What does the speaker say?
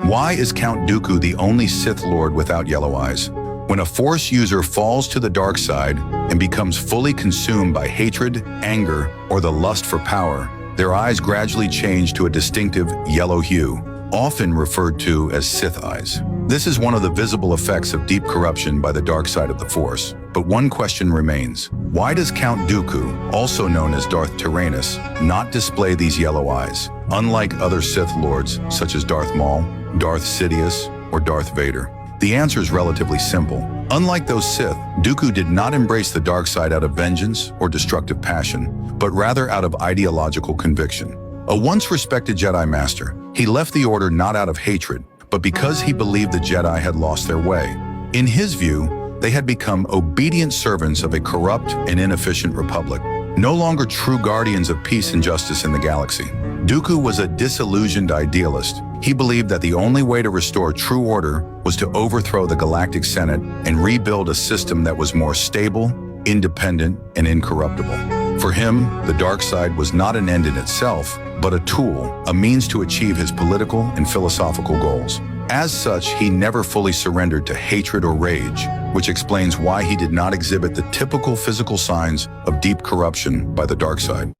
Why is Count Dooku the only Sith Lord without yellow eyes? When a Force user falls to the dark side and becomes fully consumed by hatred, anger, or the lust for power, their eyes gradually change to a distinctive yellow hue, often referred to as Sith eyes. This is one of the visible effects of deep corruption by the dark side of the Force. But one question remains. Why does Count Dooku, also known as Darth Tyrannus, not display these yellow eyes, unlike other Sith Lords such as Darth Maul, Darth Sidious, or Darth Vader? The answer is relatively simple. Unlike those Sith, Dooku did not embrace the dark side out of vengeance or destructive passion, but rather out of ideological conviction. A once respected Jedi Master, he left the Order not out of hatred, but because he believed the Jedi had lost their way. In his view, they had become obedient servants of a corrupt and inefficient republic, no longer true guardians of peace and justice in the galaxy. Dooku was a disillusioned idealist. He believed that the only way to restore true order was to overthrow the Galactic Senate and rebuild a system that was more stable, independent, and incorruptible. For him, the dark side was not an end in itself, but a tool, a means to achieve his political and philosophical goals. As such, he never fully surrendered to hatred or rage, which explains why he did not exhibit the typical physical signs of deep corruption by the dark side.